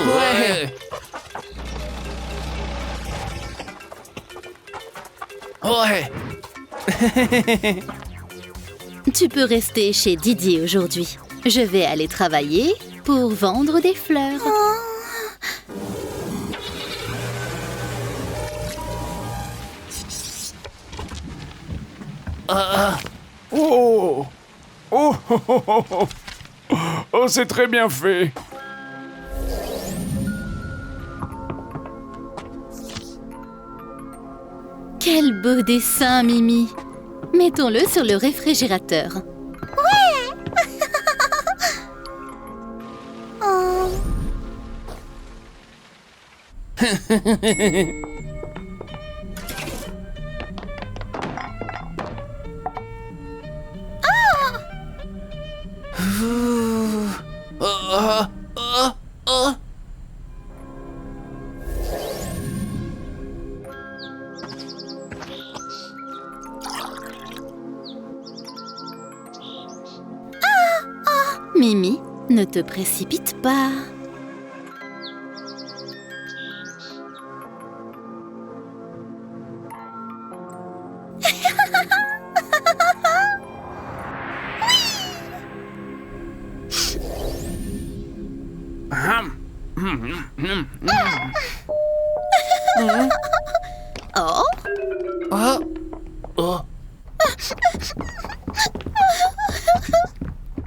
Ouais. Ouais. Tu peux rester chez Didier aujourd'hui. Je vais aller travailler pour vendre des fleurs. Oh! Oh! Oh, c'est très bien fait! Quel beau dessin, Mimi! Mettons-le sur le réfrigérateur. Mimi, ne te précipite pas. Oh, Oh. Oh.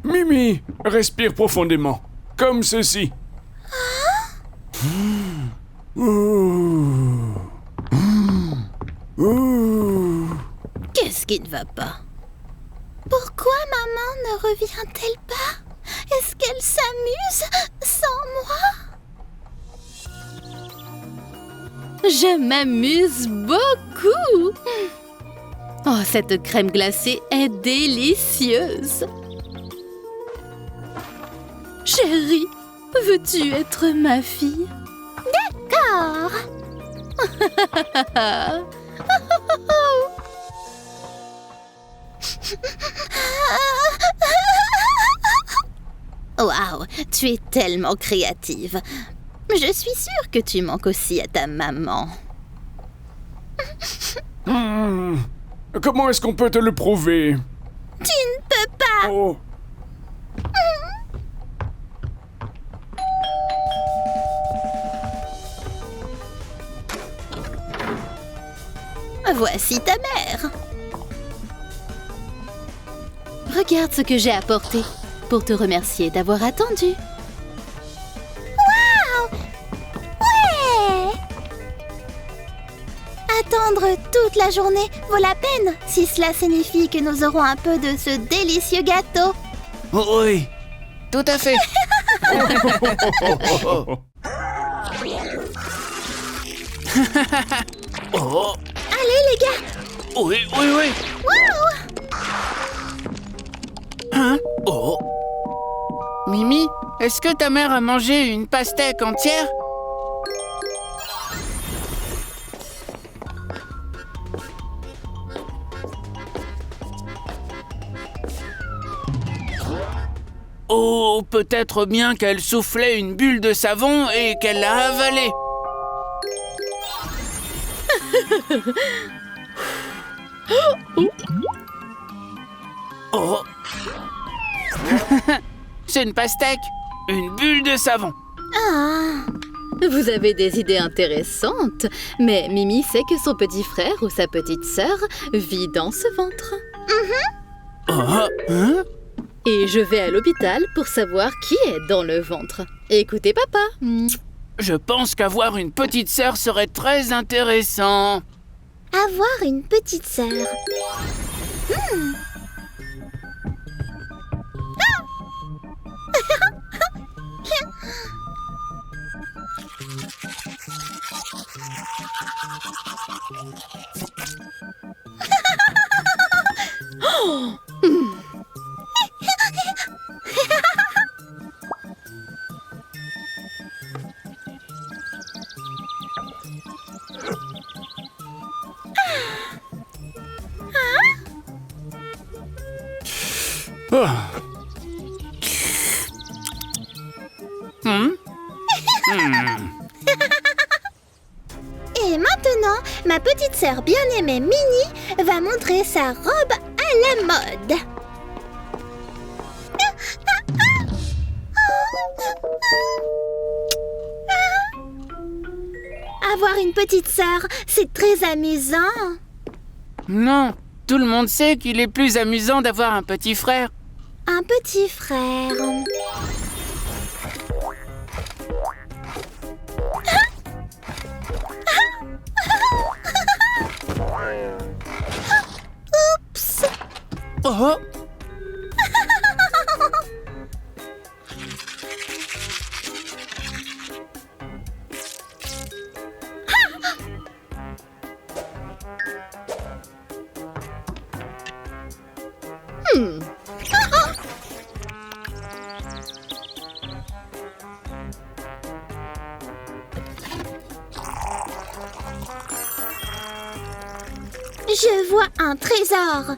Mimi, respire profondément, comme ceci. qu'est-ce qui ne va pas? Pourquoi maman ne revient-elle pas? Est-ce qu'elle s'amuse sans moi? Je m'amuse beaucoup. Oh, cette crème glacée est délicieuse. Chérie, veux-tu être ma fille? D'accord. Waouh, tu es tellement créative. Je suis sûre que tu manques aussi à ta maman. Comment est-ce qu'on peut te le prouver? Tu ne peux pas. Oh. Voici ta mère. Regarde ce que j'ai apporté pour te remercier d'avoir attendu. Waouh! Ouais! Attendre toute la journée vaut la peine si cela signifie que nous aurons un peu de ce délicieux gâteau. Oui. Tout à fait. Oh. Allez les gars! Oui, oui, oui. Waouh! Hein? Oh. Mimi, est-ce que ta mère a mangé une pastèque entière? Oh, peut-être bien qu'elle soufflait une bulle de savon et qu'elle l'a avalée. Oh. C'est une pastèque, une bulle de savon. Ah! Vous avez des idées intéressantes, mais Mimi sait que son petit frère ou sa petite sœur vit dans ce ventre. Oh. Hein? Et je vais à l'hôpital pour savoir qui est dans le ventre. Écoutez papa. Je pense qu'avoir une petite sœur serait très intéressant. Avoir une petite sœur. Ah. Hmm? Et maintenant, ma petite sœur bien-aimée Minnie va montrer sa robe à la mode. Avoir une petite sœur, c'est très amusant. Non, tout le monde sait qu'il est plus amusant d'avoir un petit frère. Un petit frère. Oups. Oh! Je vois un trésor.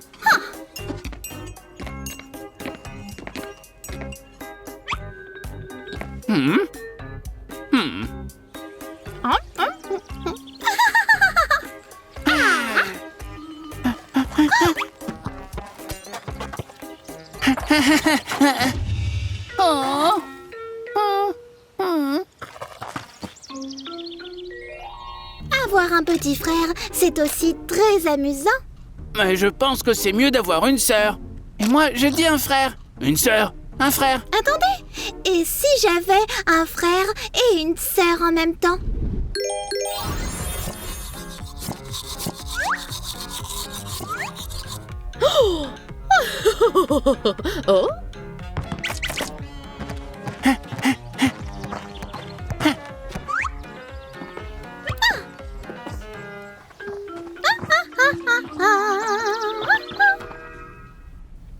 Avoir un petit frère, c'est aussi très amusant. Mais je pense que c'est mieux d'avoir une sœur. Et moi, je dis un frère. Une sœur, un frère. Attendez, et si j'avais un frère et une sœur en même temps? Oh,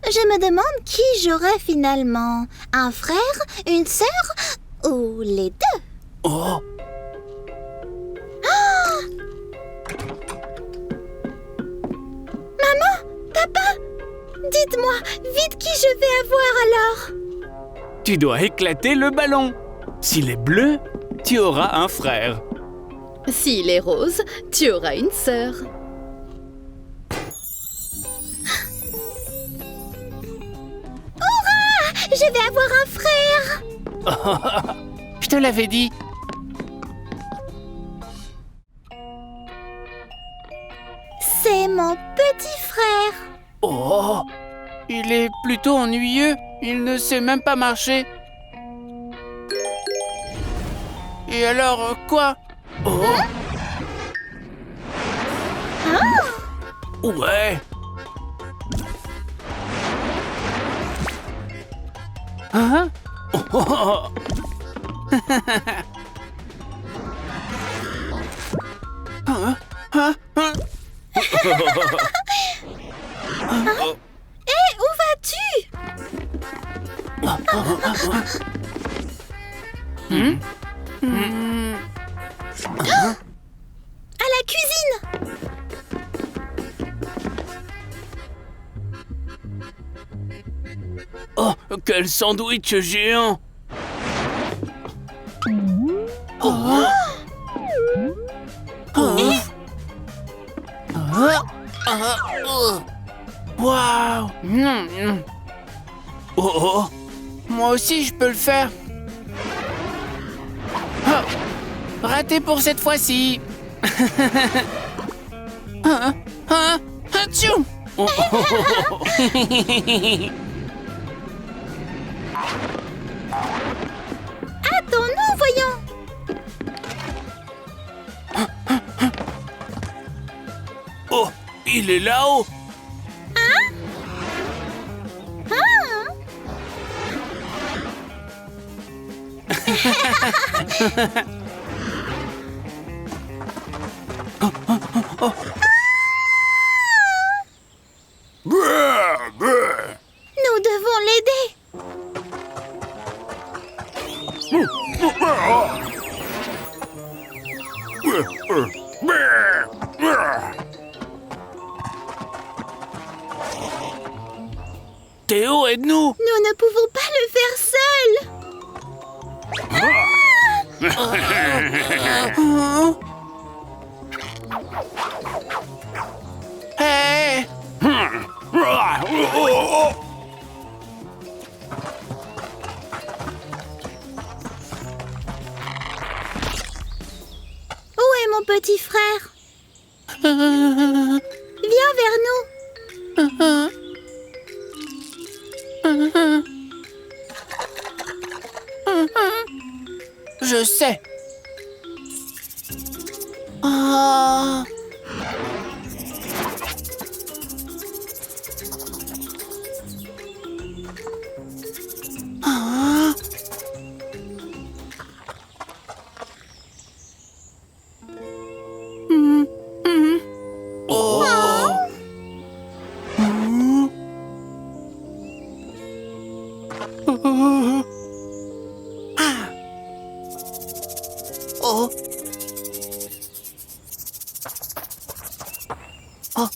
Je me demande qui j'aurais finalement. Un frère, une sœur ou les deux? Oh! Maman, papa, dites-moi vite qui je vais avoir alors. Tu dois éclater le ballon. S'il est bleu, tu auras un frère. s'il est rose, tu auras une sœur. Je vais avoir un frère. Je te l'avais dit. C'est mon petit frère. Oh! Il est plutôt ennuyeux. Il ne sait même pas marcher. Et alors, quoi? Oh! Ouais! Hein? Oh! Hein? Hein? Hein? Hé, où vas-tu? À la cuisine. Oh, quel sandwich géant! Oh! Oh! Waouh! Oh, oh! Moi aussi, je peux le faire. Oh! Raté pour cette fois-ci. Atchou! Oh, oh, oh, oh. Attends-nous, voyons. Oh, il est là-haut. Nous devons l'aider. Théo, aide-nous. Nous ne pouvons pas le faire seuls. Hé! Où est mon petit frère? Viens vers nous. Je sais. Ah. Ah. Oh. Ah. Oh. Oh.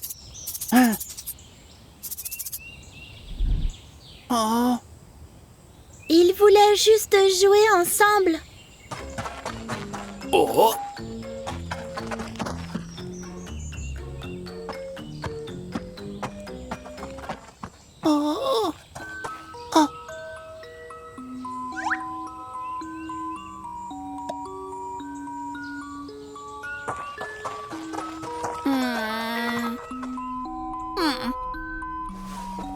Ah. Oh. Ils voulaient juste jouer ensemble. Oh. Oh. Oh. Hmm. Hmm.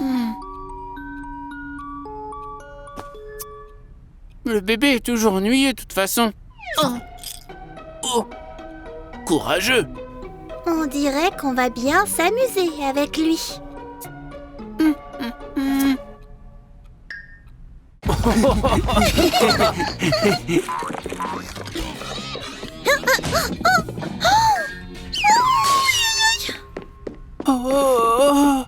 Hmm. Le bébé est toujours ennuyé de toute façon. Oh. Oh. Courageux. On dirait qu'on va bien s'amuser avec lui. Hmm. Oh.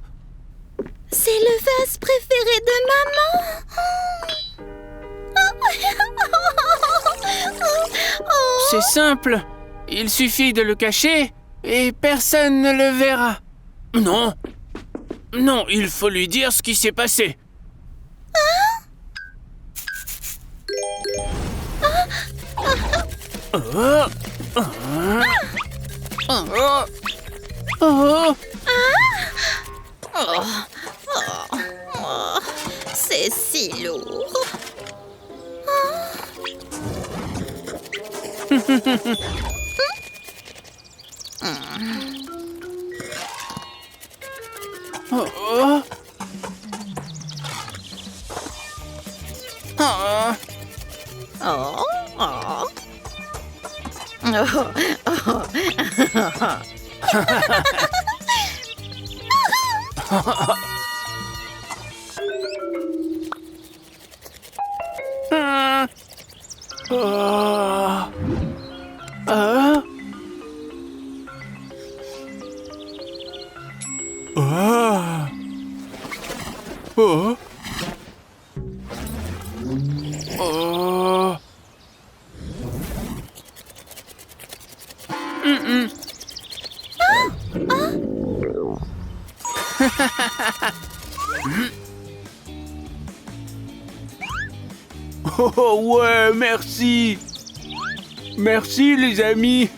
C'est le vase préféré de maman. C'est simple. Il suffit de le cacher et personne ne le verra. Non. Non, il faut lui dire ce qui s'est passé. Oh. Oh. Oh. C'est si lourd. Oh. Oh. Oh, oh. Ah. Oh. Ah. Ah. Oh. Oh. Mm-mm. Oh ouais, merci. Merci les amis.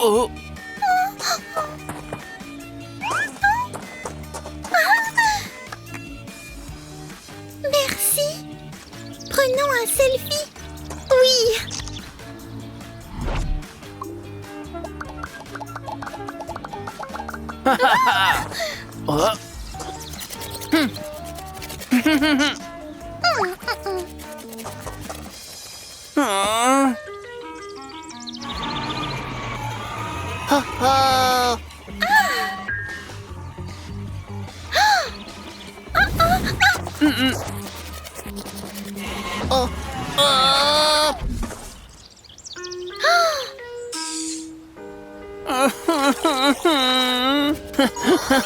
Oh. Merci. Prenons un selfie. Oui. Oh. Ah. Ah, ah. Mm-mm. Oh. Ah. Bip,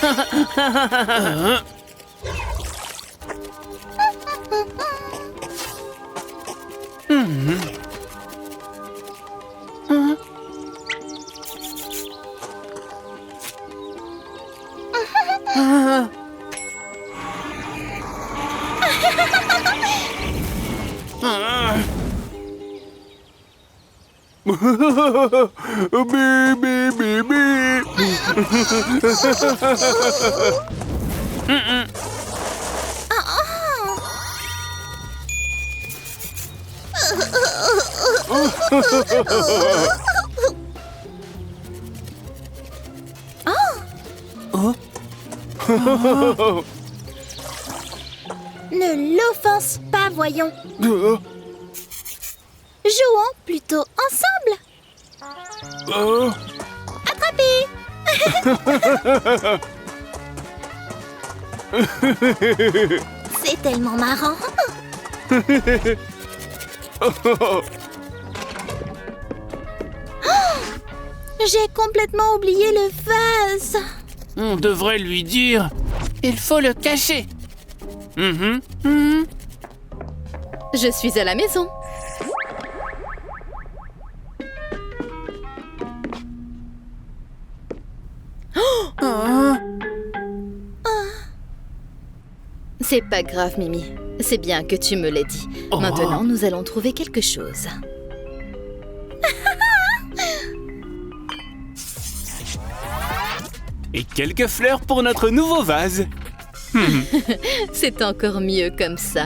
bip, bip. Ne l'offense pas, voyons. Jouons plutôt ensemble. Attrapez. C'est tellement marrant. J'ai complètement oublié le vase. On devrait lui dire... Il faut le cacher. Je suis à la maison. C'est pas grave, Mimi. C'est bien que tu me l'aies dit. Oh. Maintenant, nous allons trouver quelque chose. Et quelques fleurs pour notre nouveau vase. C'est encore mieux comme ça.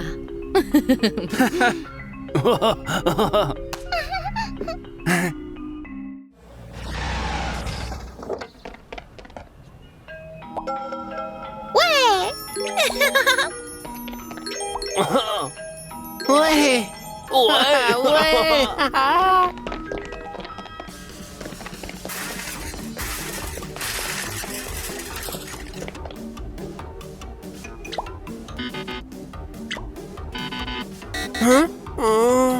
Ouais. Ouais. Hein? Oh. Hein?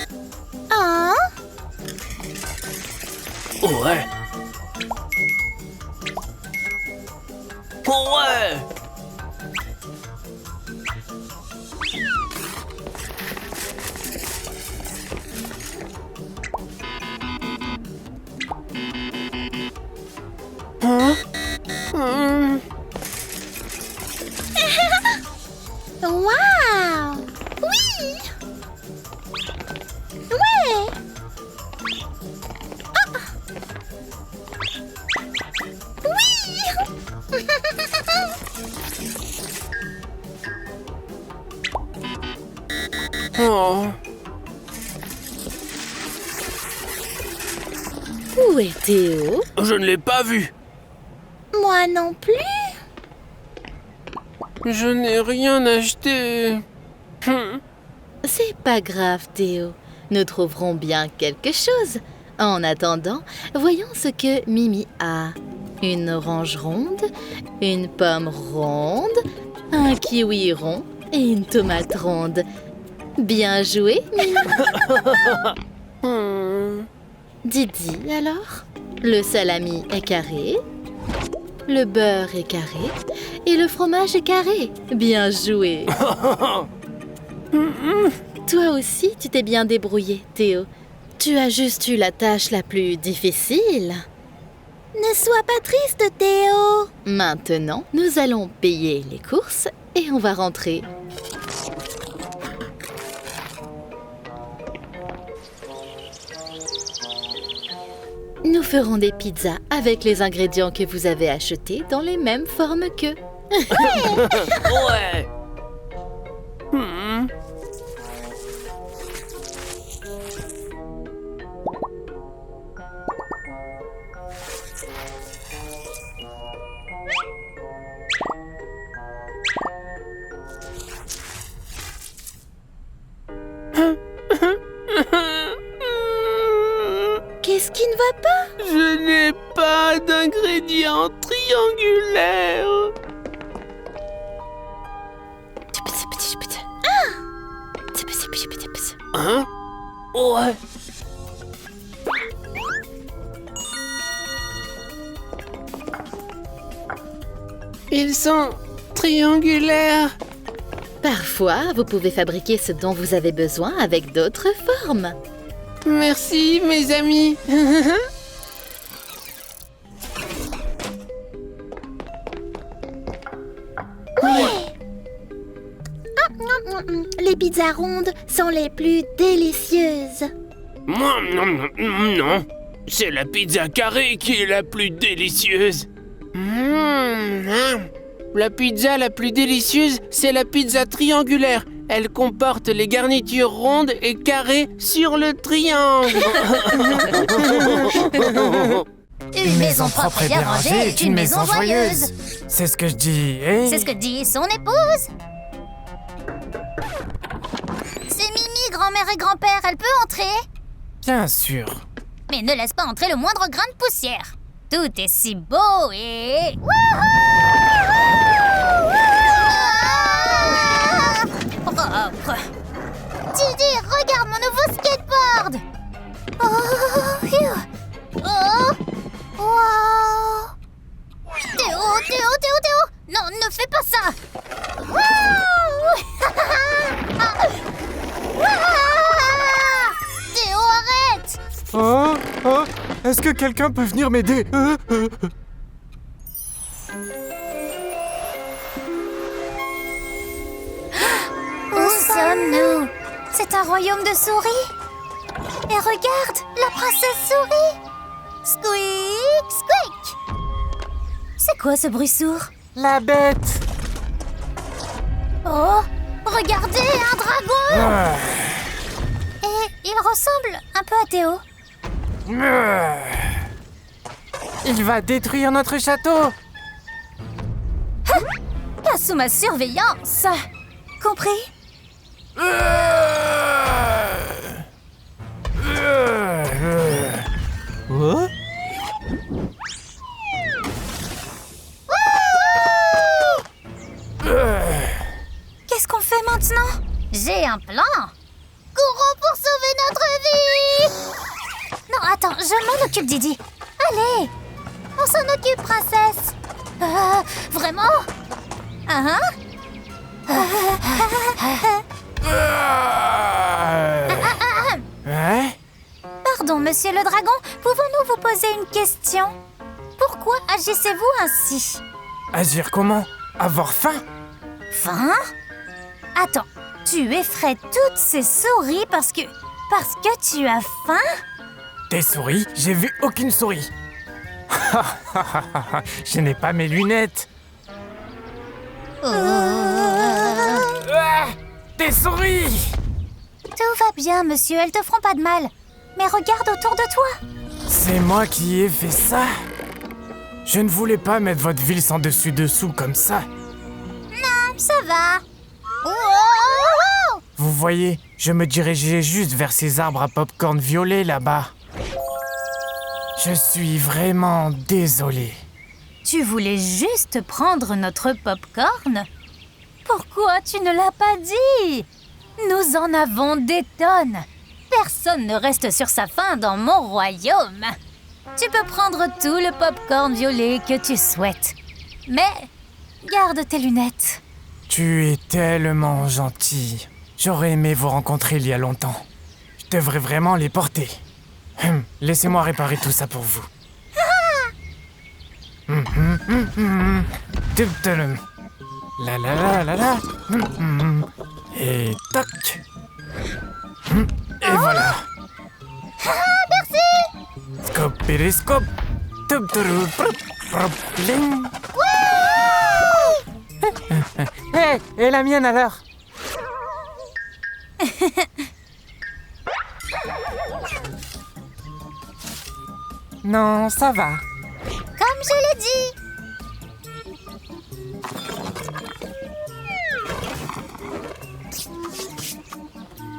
Ouais. Ouais. Hein? Waouh! Oui! Ouais! Oui! Oh. Où est Théo? Je ne l'ai pas vu. Moi non plus. Je n'ai rien acheté. C'est pas grave, Théo. Nous trouverons bien quelque chose. En attendant, voyons ce que Mimi a. Une orange ronde, une pomme ronde, un kiwi rond et une tomate ronde. Bien joué, Mimi. Didi, alors? Le salami est carré, le beurre est carré et le fromage est carré. Bien joué. Toi aussi, tu t'es bien débrouillé, Théo. Tu as juste eu la tâche la plus difficile. Ne sois pas triste, Théo. Maintenant, nous allons payer les courses et on va rentrer. Nous ferons des pizzas avec les ingrédients que vous avez achetés dans les mêmes formes qu'eux. Ouais. Qu'est-ce qui ne va pas? Je n'ai pas d'ingrédients triangulaires. Hein? Ouais. Ils sont triangulaires. Parfois, vous pouvez fabriquer ce dont vous avez besoin avec d'autres formes. Merci, mes amis. Les pizzas rondes sont les plus délicieuses. Moi, non. C'est la pizza carrée qui est la plus délicieuse. La pizza la plus délicieuse, c'est la pizza triangulaire. Elle comporte les garnitures rondes et carrées sur le triangle. Une maison propre et bien rangée est une maison joyeuse. C'est ce que je dis, hein? C'est ce que dit son épouse. C'est Mimi, grand-mère et grand-père. Elle peut entrer? Bien sûr. Mais ne laisse pas entrer le moindre grain de poussière. Tout est si beau et... Propre. Didi, regarde mon nouveau skateboard. Oh, phew. Oh, wow. Théo. Non, ne fais pas ça. Théo, arrête. Oh, est-ce que quelqu'un peut venir m'aider? Où sommes-nous? C'est un royaume de souris? Et regarde, la princesse souris! Squeak, squeak! C'est quoi ce bruit sourd? La bête! Oh, regardez, un dragon! Ah. Et il ressemble un peu à Théo. Il va détruire notre château! Pas sous ma surveillance! Compris? Oh? Qu'est-ce qu'on fait maintenant? J'ai un plan! Courons pour sauver notre vie! Non, attends, je m'en occupe, Didi. Allez! On s'en occupe, princesse! Vraiment? Hein? Pardon, monsieur le dragon, pouvons-nous vous poser une question? Pourquoi agissez-vous ainsi? Agir comment? Avoir faim? Faim? Attends, tu effraies toutes ces souris parce que tu as faim? Des souris? J'ai vu aucune souris. Je n'ai pas mes lunettes. Des souris! Tout va bien, monsieur, elles te feront pas de mal. Mais regarde autour de toi. C'est moi qui ai fait ça. Je ne voulais pas mettre votre ville sans dessus-dessous comme ça. Ça va. Vous voyez, je me dirigeais juste vers ces arbres à pop-corn violet là-bas. Je suis vraiment désolé. Tu voulais juste prendre notre pop-corn? Pourquoi tu ne l'as pas dit? Nous en avons des tonnes. Personne ne reste sur sa faim dans mon royaume. Tu peux prendre tout le pop-corn violet que tu souhaites. Mais garde tes lunettes. Tu es tellement gentil. J'aurais aimé vous rencontrer il y a longtemps. Je devrais vraiment les porter. Laissez-moi réparer tout ça pour vous. La la la la la. Et toc. Et voilà. Merci. Scopériscope. Hé, et la mienne alors? Non, ça va. Comme je l'ai dit.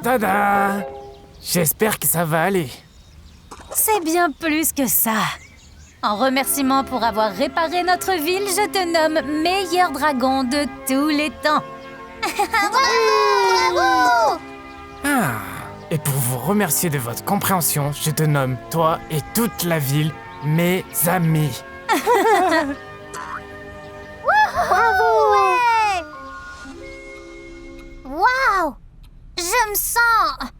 Tada! J'espère que ça va aller. C'est bien plus que ça. En remerciement pour avoir réparé notre ville, je te nomme meilleur dragon de tous les temps. Bravo! Ah, et pour vous remercier de votre compréhension, je te nomme, toi et toute la ville, mes amis. Wouhou! Ouais! Waouh! Je me sens...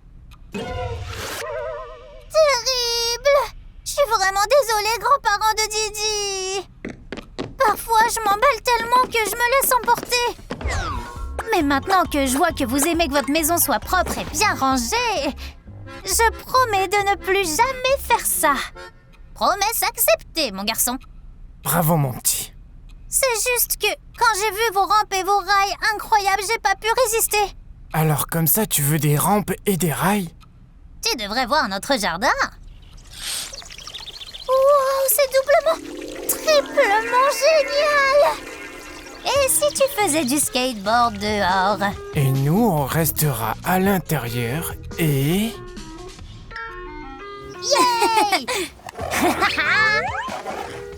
terrible! Je suis vraiment désolée, grands-parents de Didi. Parfois, je m'emballe tellement que je me laisse emporter. Mais maintenant que je vois que vous aimez que votre maison soit propre et bien rangée, je promets de ne plus jamais faire ça. Promesse acceptée, mon garçon. Bravo, mon petit. C'est juste que quand j'ai vu vos rampes et vos rails incroyables, j'ai pas pu résister. Alors comme ça, tu veux des rampes et des rails? Tu devrais voir notre jardin. Wow, c'est doublement, triplement génial! Et si tu faisais du skateboard dehors? Et nous, on restera à l'intérieur et... Yay!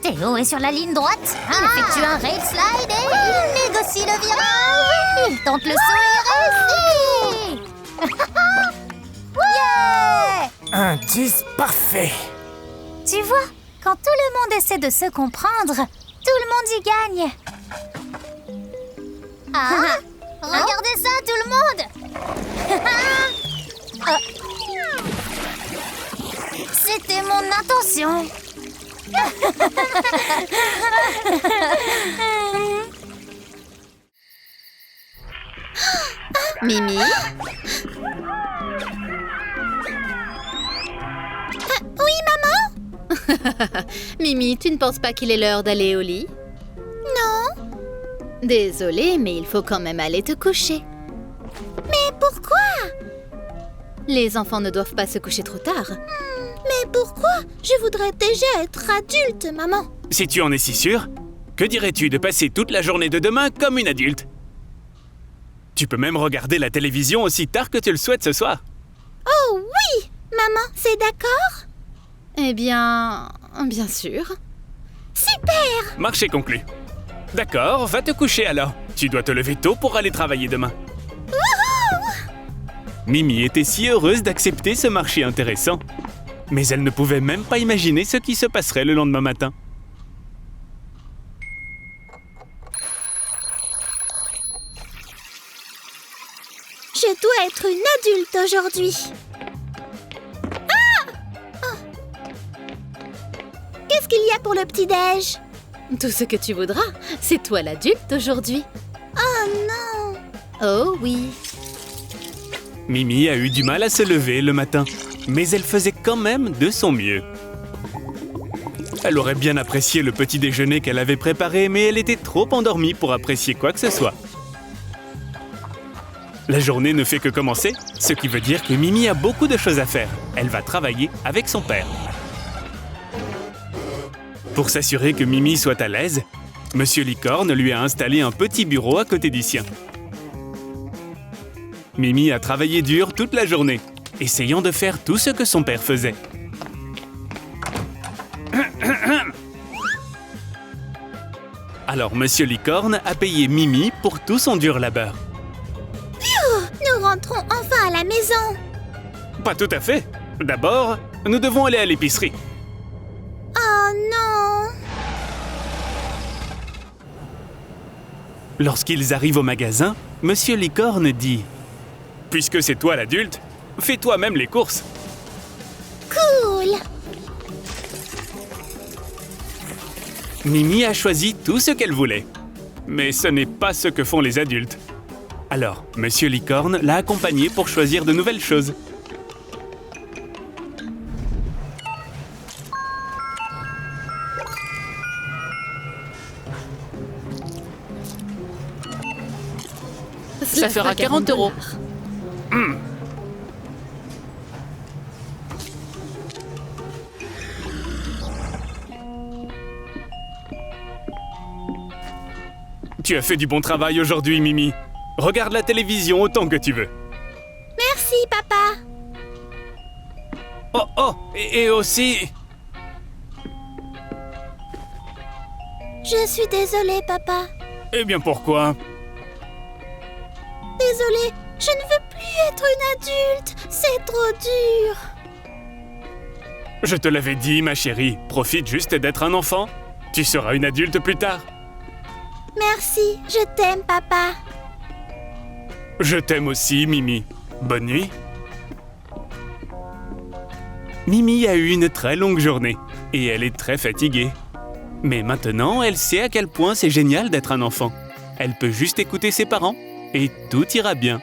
Théo est sur la ligne droite. Il effectue un rail slide et il négocie le virage. Il tente le saut et réussit. Yeah! un 10 parfait. Tu vois, quand tout le monde essaie de se comprendre, tout le monde y gagne. Ah, regardez ça, tout le monde. C'était mon intention. Mimi? Oui, maman? Mimi, tu ne penses pas qu'il est l'heure d'aller au lit? Non. Désolée, mais il faut quand même aller te coucher. Mais pourquoi? Les enfants ne doivent pas se coucher trop tard. Mais pourquoi? Je voudrais déjà être adulte, maman. Si tu en es si sûre, que dirais-tu de passer toute la journée de demain comme une adulte? Tu peux même regarder la télévision aussi tard que tu le souhaites ce soir. Oh oui! Maman, c'est d'accord? Eh bien sûr. Super! Marché conclu. D'accord, va te coucher alors. Tu dois te lever tôt pour aller travailler demain. Mimi était si heureuse d'accepter ce marché intéressant. Mais elle ne pouvait même pas imaginer ce qui se passerait le lendemain matin. Je dois être une adulte aujourd'hui. Qu'est-ce qu'il y a pour le petit-déj? Tout ce que tu voudras. C'est toi l'adulte aujourd'hui. Oh non! Oh oui. Mimi a eu du mal à se lever le matin, mais elle faisait quand même de son mieux. Elle aurait bien apprécié le petit déjeuner qu'elle avait préparé, mais elle était trop endormie pour apprécier quoi que ce soit. La journée ne fait que commencer, ce qui veut dire que Mimi a beaucoup de choses à faire. Elle va travailler avec son père. Pour s'assurer que Mimi soit à l'aise, Monsieur Licorne lui a installé un petit bureau à côté du sien. Mimi a travaillé dur toute la journée, essayant de faire tout ce que son père faisait. Alors Monsieur Licorne a payé Mimi pour tout son dur labeur. Nous rentrons enfin à la maison. Pas tout à fait. D'abord, nous devons aller à l'épicerie. Oh non! Lorsqu'ils arrivent au magasin, Monsieur Licorne dit « Puisque c'est toi l'adulte, fais toi-même les courses. Cool! » Mimi a choisi tout ce qu'elle voulait. Mais ce n'est pas ce que font les adultes. Alors, Monsieur Licorne l'a accompagnée pour choisir de nouvelles choses. Ça fera 40 €. Tu as fait du bon travail aujourd'hui, Mimi. Regarde la télévision autant que tu veux. Merci, papa. Oh, et aussi... Je suis désolée, papa. Eh bien pourquoi? Désolée, je ne veux plus être une adulte. C'est trop dur. Je te l'avais dit, ma chérie, profite juste d'être un enfant. Tu seras une adulte plus tard. Merci, je t'aime, papa. Je t'aime aussi, Mimi. Bonne nuit. Mimi a eu une très longue journée et elle est très fatiguée. Mais maintenant, elle sait à quel point c'est génial d'être un enfant. Elle peut juste écouter ses parents et tout ira bien.